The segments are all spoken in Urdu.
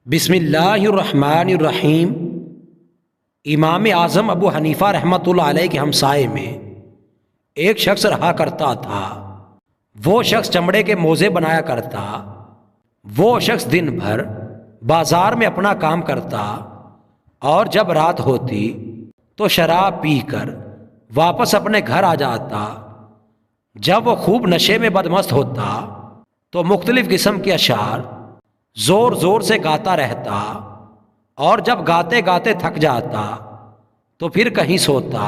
بسم اللہ الرحمن الرحیم۔ امام اعظم ابو حنیفہ رحمۃ اللہ علیہ کے ہمسائے میں ایک شخص رہا کرتا تھا۔ وہ شخص چمڑے کے موزے بنایا کرتا۔ وہ شخص دن بھر بازار میں اپنا کام کرتا اور جب رات ہوتی تو شراب پی کر واپس اپنے گھر آ جاتا۔ جب وہ خوب نشے میں بدمست ہوتا تو مختلف قسم کے اشعار زور زور سے گاتا رہتا، اور جب گاتے گاتے تھک جاتا تو پھر کہیں سوتا۔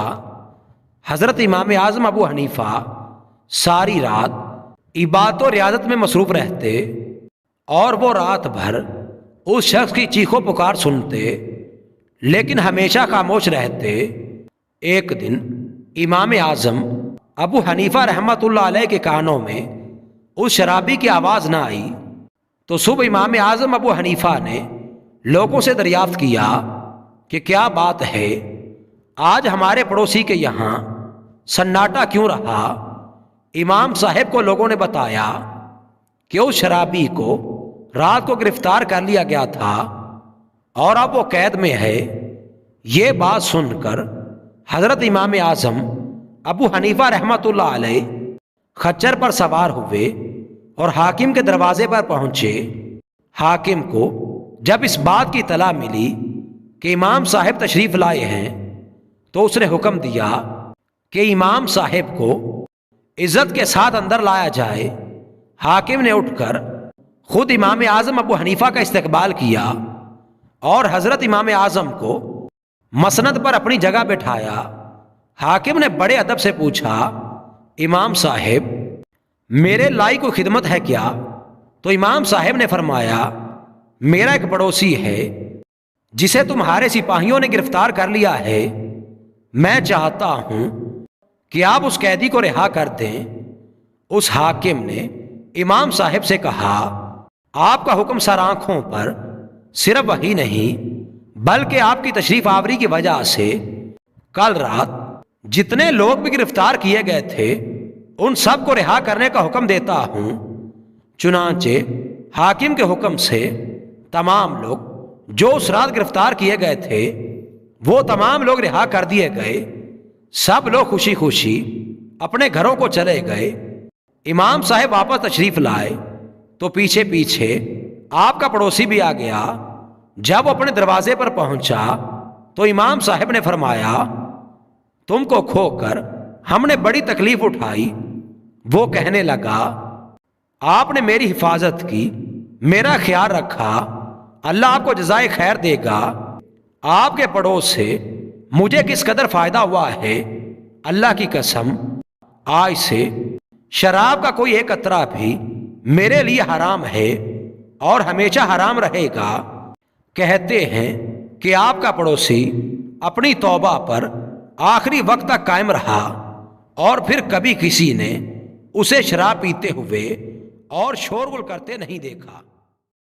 حضرت امام اعظم ابو حنیفہ ساری رات عبادت و ریاضت میں مصروف رہتے اور وہ رات بھر اس شخص کی چیخو پکار سنتے لیکن ہمیشہ خاموش رہتے۔ ایک دن امام اعظم ابو حنیفہ رحمۃ اللہ علیہ کے کانوں میں اس شرابی کی آواز نہ آئی تو صبح امام اعظم ابو حنیفہ نے لوگوں سے دریافت کیا کہ کیا بات ہے، آج ہمارے پڑوسی کے یہاں سناٹا کیوں رہا؟ امام صاحب کو لوگوں نے بتایا کہ اس شرابی کو رات کو گرفتار کر لیا گیا تھا اور اب وہ قید میں ہے۔ یہ بات سن کر حضرت امام اعظم ابو حنیفہ رحمۃ اللہ علیہ خچر پر سوار ہوئے اور حاکم کے دروازے پر پہنچے۔ حاکم کو جب اس بات کی اطلاع ملی کہ امام صاحب تشریف لائے ہیں تو اس نے حکم دیا کہ امام صاحب کو عزت کے ساتھ اندر لایا جائے۔ حاکم نے اٹھ کر خود امام اعظم ابو حنیفہ کا استقبال کیا اور حضرت امام اعظم کو مسند پر اپنی جگہ بٹھایا۔ حاکم نے بڑے ادب سے پوچھا، امام صاحب میرے لائی کوئی خدمت ہے کیا؟ تو امام صاحب نے فرمایا، میرا ایک پڑوسی ہے جسے تمہارے سپاہیوں نے گرفتار کر لیا ہے، میں چاہتا ہوں کہ آپ اس قیدی کو رہا کر دیں۔ اس حاکم نے امام صاحب سے کہا، آپ کا حکم سر آنکھوں پر صرف وہی نہیں بلکہ آپ کی تشریف آوری کی وجہ سے کل رات جتنے لوگ بھی گرفتار کیے گئے تھے ان سب کو رہا کرنے کا حکم دیتا ہوں۔ چنانچہ حاکم کے حکم سے تمام لوگ جو اس رات گرفتار کیے گئے تھے وہ تمام لوگ رہا کر دیے گئے۔ سب لوگ خوشی خوشی اپنے گھروں کو چلے گئے۔ امام صاحب واپس تشریف لائے تو پیچھے پیچھے آپ کا پڑوسی بھی آ گیا۔ جب وہ اپنے دروازے پر پہنچا تو امام صاحب نے فرمایا، تم کو کھو کر ہم نے بڑی تکلیف اٹھائی۔ وہ کہنے لگا، آپ نے میری حفاظت کی، میرا خیال رکھا، اللہ آپ کو جزائے خیر دے گا۔ آپ کے پڑوس سے مجھے کس قدر فائدہ ہوا ہے، اللہ کی قسم آج سے شراب کا کوئی ایک قطرہ بھی میرے لیے حرام ہے اور ہمیشہ حرام رہے گا۔ کہتے ہیں کہ آپ کا پڑوسی اپنی توبہ پر آخری وقت تک قائم رہا اور پھر کبھی کسی نے اسے شراب پیتے ہوئے اور شورغل کرتے نہیں دیکھا۔